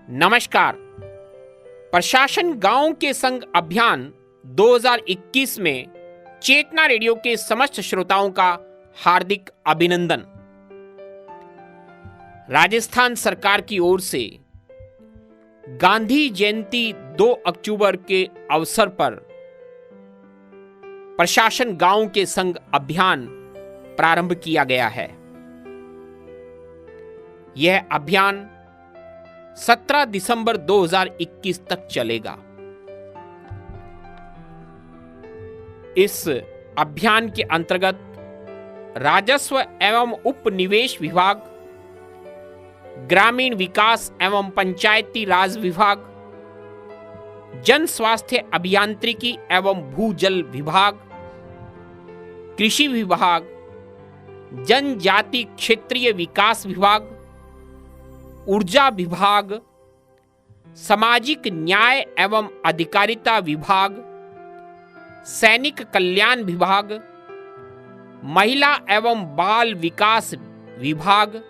नमस्कार। प्रशासन गांव के संग अभियान 2021 में चेतना रेडियो के समस्त श्रोताओं का हार्दिक अभिनंदन। राजस्थान सरकार की ओर से गांधी जयंती 2 अक्टूबर के अवसर पर प्रशासन गांव के संग अभियान प्रारंभ किया गया है। यह अभियान 17 दिसंबर 2021 तक चलेगा। इस अभियान के अंतर्गत राजस्व एवं उपनिवेश विभाग, ग्रामीण विकास एवं पंचायती राज विभाग, जन स्वास्थ्य अभियांत्रिकी एवं भूजल विभाग, कृषि विभाग, जनजाति क्षेत्रीय विकास विभाग, ऊर्जा विभाग, सामाजिक न्याय एवं अधिकारिता विभाग, सैनिक कल्याण विभाग, महिला एवं बाल विकास विभाग,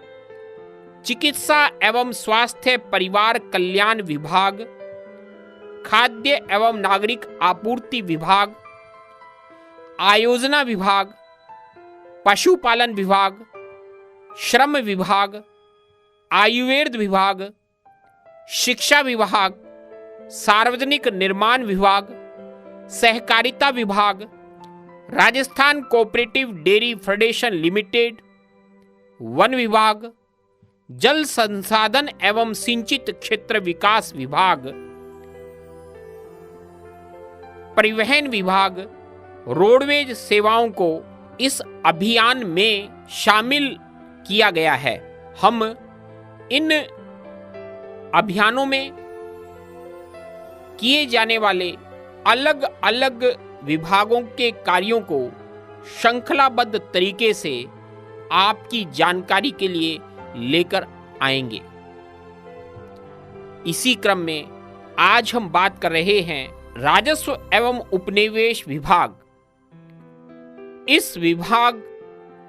चिकित्सा एवं स्वास्थ्य परिवार कल्याण विभाग, खाद्य एवं नागरिक आपूर्ति विभाग, आयोजना विभाग, पशुपालन विभाग, श्रम विभाग, आयुर्वेद विभाग, शिक्षा विभाग, सार्वजनिक निर्माण विभाग, सहकारिता विभाग, Rajasthan cooperative dairy federation limited, one विभाग, जल संसाधन एवं सिंचित क्षेत्र विकास विभाग, परिवहन विभाग, रोडवेज सेवाओं को इस अभियान में शामिल किया गया है। हम इन अभियानों में किए जाने वाले अलग अलग विभागों के कार्यों को श्रृंखलाबद्ध तरीके से आपकी जानकारी के लिए लेकर आएंगे। इसी क्रम में आज हम बात कर रहे हैं राजस्व एवं उपनिवेश विभाग। इस विभाग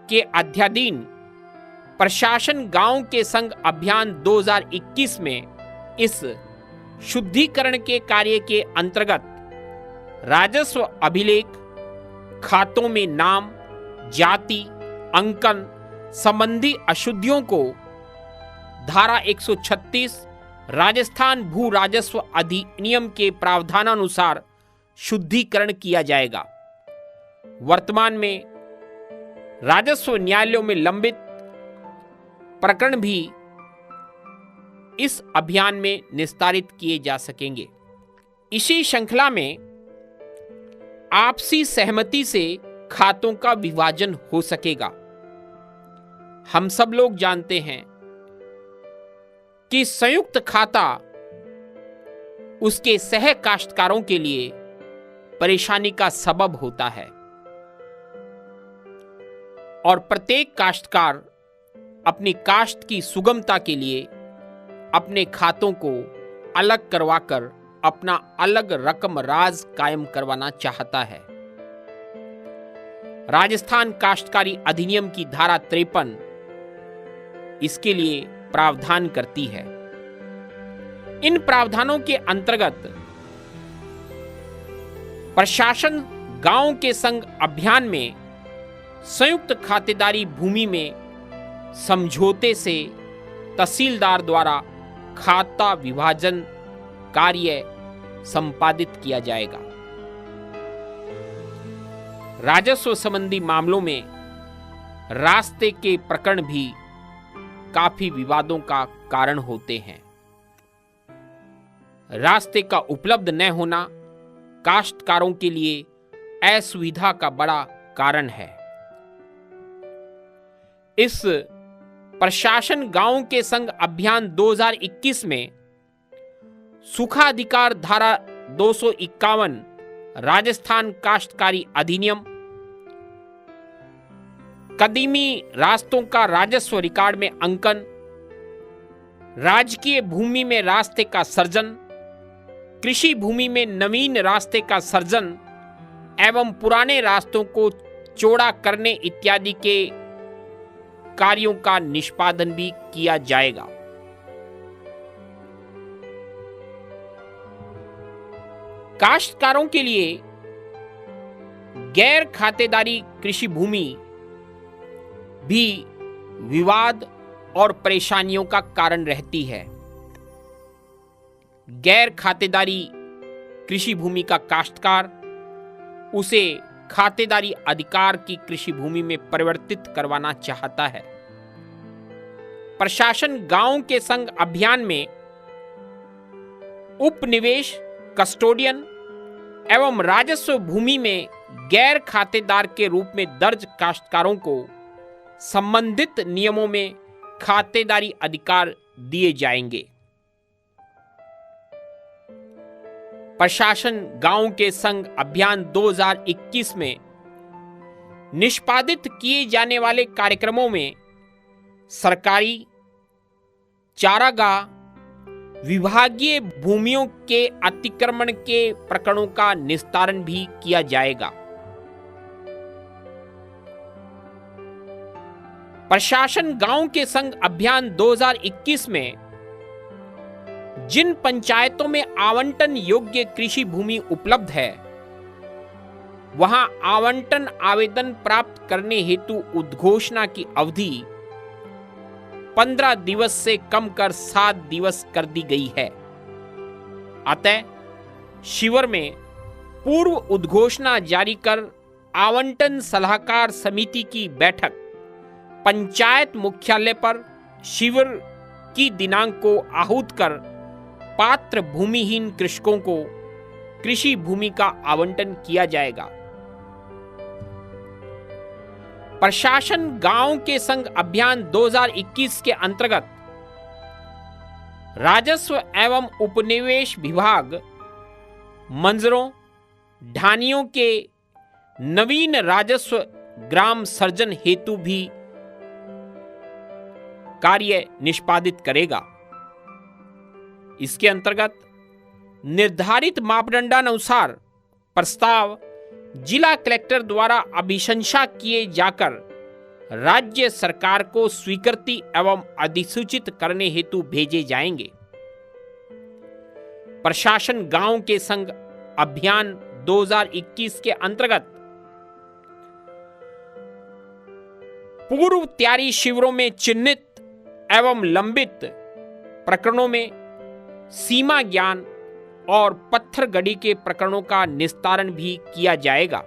के अध्याधीन प्रशासन गांव के संग अभियान 2021 में इस शुद्धिकरण के कार्य के अंतर्गत राजस्व अभिलेख, खातों में नाम, जाति, अंकन संबंधी अशुद्धियों को धारा 136 राजस्थान भू राजस्व अधिनियम के प्रावधानानुसार शुद्धिकरण किया जाएगा। वर्तमान में राजस्व न्यायालयों में लंबित प्रकरण भी इस अभियान में निस्तारित किए जा सकेंगे। इसी श्रृंखला में आपसी सहमति से खातों का विभाजन हो सकेगा। हम सब लोग जानते हैं कि संयुक्त खाता उसके सह काश्तकारों के लिए परेशानी का सबब होता है और प्रत्येक काश्तकार अपनी काश्त की सुगमता के लिए अपने खातों को अलग करवाकर अपना अलग रकम राज कायम करवाना चाहता है। राजस्थान काश्तकारी अधिनियम की धारा 53 इसके लिए प्रावधान करती है। इन प्रावधानों के अंतर्गत प्रशासन गांव के संग अभियान में संयुक्त खातेदारी भूमि में समझौते से तहसीलदार द्वारा खाता विभाजन कार्य संपादित किया जाएगा। राजस्व संबंधी मामलों में रास्ते के प्रकरण भी काफी विवादों का कारण होते हैं। रास्ते का उपलब्ध न होना काश्तकारों के लिए असुविधा का बड़ा कारण है। इस प्रशासन गांव के संग अभियान 2021 में सुखाधिकार धारा 251 राजस्थान काश्तकारी अधिनियम, कदीमी रास्तों का राजस्व रिकॉर्ड में अंकन, राजकीय भूमि में रास्ते का सर्जन, कृषि भूमि में नवीन रास्ते का सर्जन एवं पुराने रास्तों को चौड़ा करने इत्यादि के कार्यों का निष्पादन भी किया जाएगा। काश्तकारों के लिए गैर खातेदारी कृषि भूमि भी विवाद और परेशानियों का कारण रहती है। गैर खातेदारी कृषि भूमि का काश्तकार उसे खातेदारी अधिकार की कृषि भूमि में परिवर्तित करवाना चाहता है। प्रशासन गांव के संग अभियान में उपनिवेश, कस्टोडियन एवं राजस्व भूमि में गैर खातेदार के रूप में दर्ज काश्तकारों को संबंधित नियमों में खातेदारी अधिकार दिए जाएंगे। प्रशासन गांव के संग अभियान 2021 में निष्पादित किए जाने वाले कार्यक्रमों में सरकारी चारागाह, विभागीय भूमियों के अतिक्रमण के प्रकरणों का निस्तारण भी किया जाएगा। प्रशासन गांव के संग अभियान 2021 में जिन पंचायतों में आवंटन योग्य कृषि भूमि उपलब्ध है, वहां आवंटन आवेदन प्राप्त करने हेतु उद्घोषणा की अवधि 15 दिवस से कम कर 7 दिवस कर दी गई है। अतः शिविर में पूर्व उद्घोषणा जारी कर आवंटन सलाहकार समिति की बैठक पंचायत मुख्यालय पर शिविर की दिनांक को आहूत कर पात्र भूमिहीन कृषकों को कृषि भूमि का आवंटन किया जाएगा। प्रशासन गांव के संग अभियान 2021 के अंतर्गत राजस्व एवं उपनिवेश विभाग मंजरों, ढानियों के नवीन राजस्व ग्राम सर्जन हेतु भी कार्य निष्पादित करेगा। इसके अंतर्गत निर्धारित मापदंडानुसार प्रस्ताव जिला कलेक्टर द्वारा अभिशंसा किए जाकर राज्य सरकार को स्वीकृति एवं अधिसूचित करने हेतु भेजे जाएंगे। प्रशासन गांव के संग अभियान 2021 के अंतर्गत पूर्व तैयारी शिविरों में चिन्हित एवं लंबित प्रकरणों में सीमा ज्ञान और पत्थर गड़ी के प्रकरणों का निस्तारण भी किया जाएगा।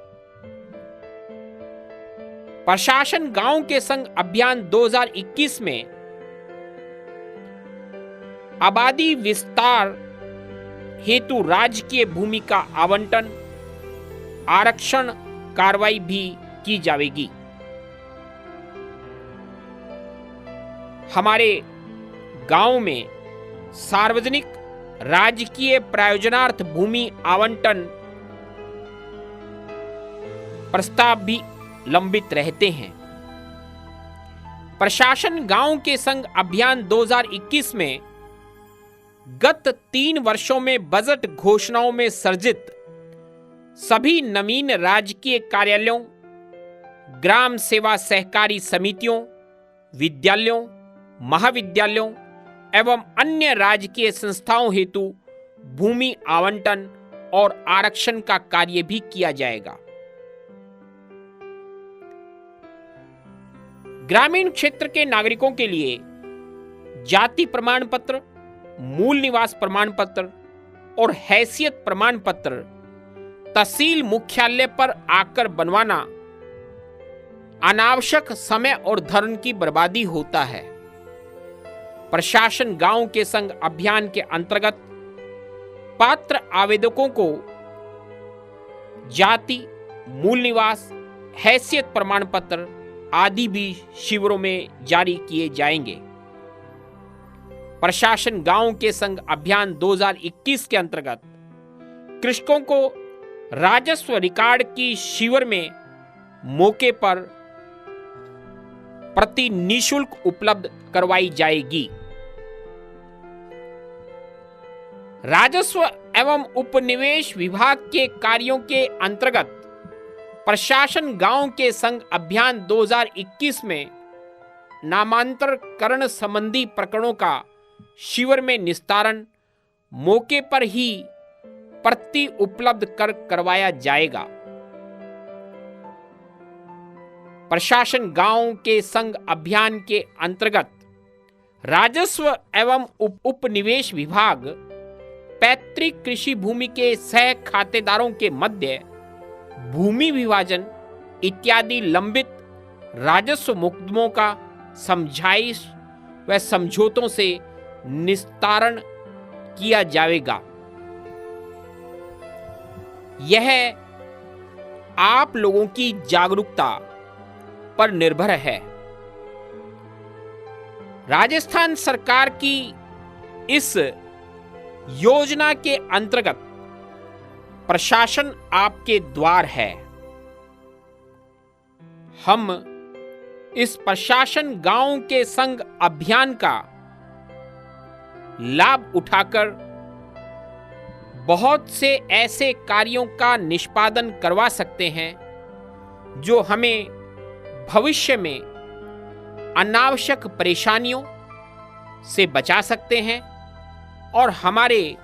प्रशासन गांव के संग अभियान 2021 में आबादी विस्तार हेतु राजकीय भूमि का आवंटन, आरक्षण कार्रवाई भी की जाएगी। हमारे गांव में सार्वजनिक राजकीय प्रयोजनार्थ भूमि आवंटन प्रस्ताव भी लंबित रहते हैं। प्रशासन गांव के संग अभियान 2021 में गत 3 वर्षों में बजट घोषणाओं में सर्जित सभी नवीन राजकीय कार्यालयों, ग्राम सेवा सहकारी समितियों, विद्यालयों, महाविद्यालयों एवं अन्य राजकीय संस्थाओं हेतु भूमि आवंटन और आरक्षण का कार्य भी किया जाएगा। ग्रामीण क्षेत्र के नागरिकों के लिए जाति प्रमाण पत्र, मूल निवास प्रमाण पत्र और हैसियत प्रमाण पत्र तहसील मुख्यालय पर आकर बनवाना अनावश्यक समय और धन की बर्बादी होता है। प्रशासन गांव के संग अभियान के अंतर्गत पात्र आवेदकों को जाति, मूल निवास, हैसियत प्रमाण पत्र आदि भी शिविरों में जारी किए जाएंगे। प्रशासन गांव के संग अभियान 2021 के अंतर्गत कृषकों को राजस्व रिकॉर्ड की शिविर में मौके पर प्रति निःशुल्क उपलब्ध करवाई जाएगी। राजस्व एवं उपनिवेश विभाग के कार्यों के अंतर्गत प्रशासन गांव के संग अभियान 2021 में नामांतरण संबंधी प्रकरणों का शिविर में निस्तारण मौके पर ही प्रति उपलब्ध करवाया जाएगा। प्रशासन गांव के संग अभियान के अंतर्गत राजस्व एवं उपनिवेश विभाग पैतृक कृषि भूमि के सह खातेदारों के मध्य भूमि विभाजन इत्यादि लंबित राजस्व मुकदमों का समझाइश व समझौतों से निस्तारण किया जाएगा। यह आप लोगों की जागरूकता पर निर्भर है। राजस्थान सरकार की इस योजना के अंतर्गत प्रशासन आपके द्वार है। हम इस प्रशासन गांव के संग अभियान का लाभ उठाकर बहुत से ऐसे कार्यों का निष्पादन करवा सकते हैं जो हमें भविष्य में अनावश्यक परेशानियों से बचा सकते हैं और हमारे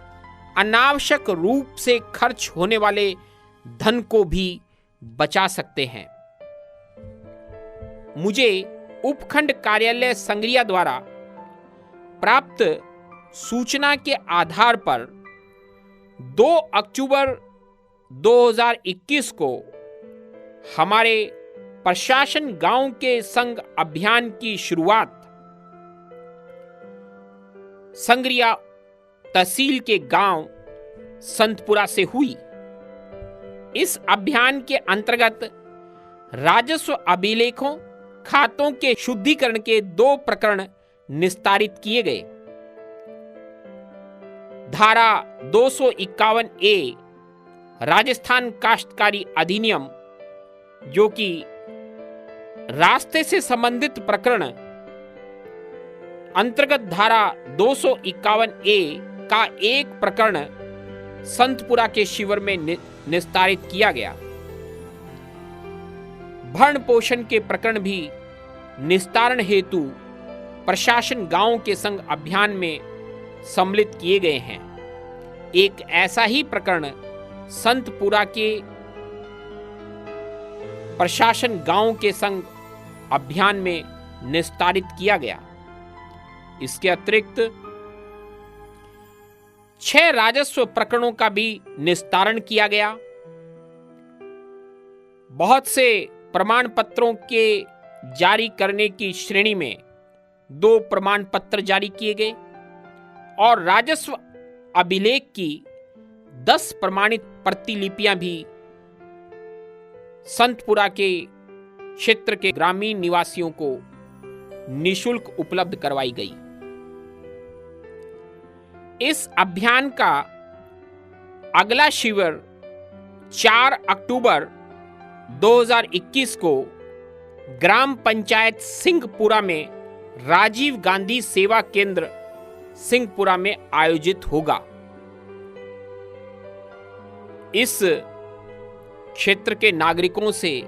अनावश्यक रूप से खर्च होने वाले धन को भी बचा सकते हैं। मुझे उपखंड कार्यालय संग्रिया द्वारा प्राप्त सूचना के आधार पर 2 अक्टूबर 2021 को हमारे प्रशासन गांव के संग अभियान की शुरुआत संग्रिया तहसील के गांव संतपुरा से हुई। इस अभियान के अंतर्गत राजस्व अभिलेखों खातों के शुद्धिकरण के 2 प्रकरण निस्तारित किए गए। धारा 251 ए राजस्थान काश्तकारी अधिनियम जो कि रास्ते से संबंधित प्रकरण अंतर्गत धारा 251 ए का एक प्रकरण संतपुरा के शिविर में निस्तारित किया गया। भरण पोषण के प्रकरण भी निस्तारण हेतु प्रशासन गांव के संग अभियान में सम्मिलित किए गए हैं। एक ऐसा ही प्रकरण संतपुरा के प्रशासन गांव के संग अभियान में निस्तारित किया गया। इसके अतिरिक्त 6 राजस्व प्रकरणों का भी निस्तारण किया गया। बहुत से प्रमाण पत्रों के जारी करने की श्रेणी में 2 प्रमाण पत्र जारी किए गए और राजस्व अभिलेख की 10 प्रमाणित प्रतिलिपियां भी संतपुरा के क्षेत्र के ग्रामीण निवासियों को निशुल्क उपलब्ध करवाई गई। इस अभियान का अगला शिविर 4 अक्टूबर 2021 को ग्राम पंचायत सिंहपुरा में राजीव गांधी सेवा केंद्र सिंहपुरा में आयोजित होगा। इस क्षेत्र के नागरिकों से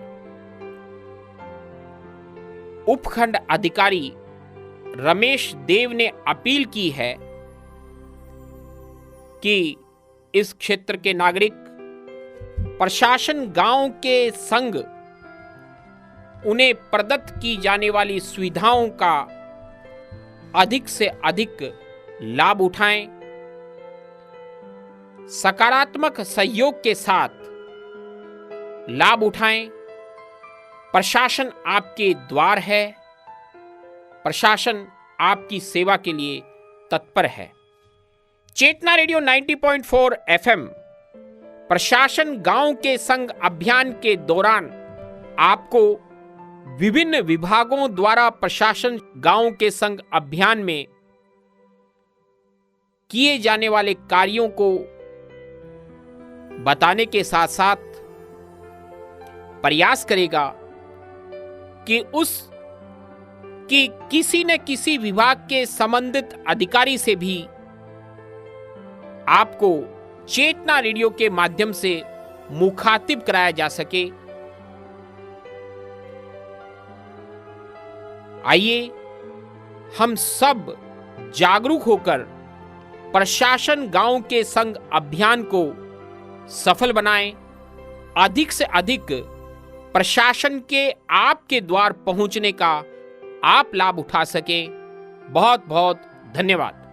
उपखंड अधिकारी रमेश देव ने अपील की है कि इस क्षेत्र के नागरिक प्रशासन गांव के संग उन्हें प्रदत्त की जाने वाली सुविधाओं का अधिक से अधिक लाभ उठाएं। सकारात्मक सहयोग के साथ लाभ उठाएं। प्रशासन आपके द्वार है। प्रशासन आपकी सेवा के लिए तत्पर है। चेतना रेडियो 90.4 एफएम प्रशासन गांव के संग अभियान के दौरान आपको विभिन्न विभागों द्वारा प्रशासन गांव के संग अभियान में किए जाने वाले कार्यों को बताने के साथ साथ प्रयास करेगा कि किसी न किसी विभाग के संबंधित अधिकारी से भी आपको चेतना रेडियो के माध्यम से मुखातिब कराया जा सके। आइए हम सब जागरूक होकर प्रशासन गांव के संग अभियान को सफल बनाएं, अधिक से अधिक प्रशासन के आपके द्वार पहुंचने का आप लाभ उठा सकें। बहुत बहुत धन्यवाद।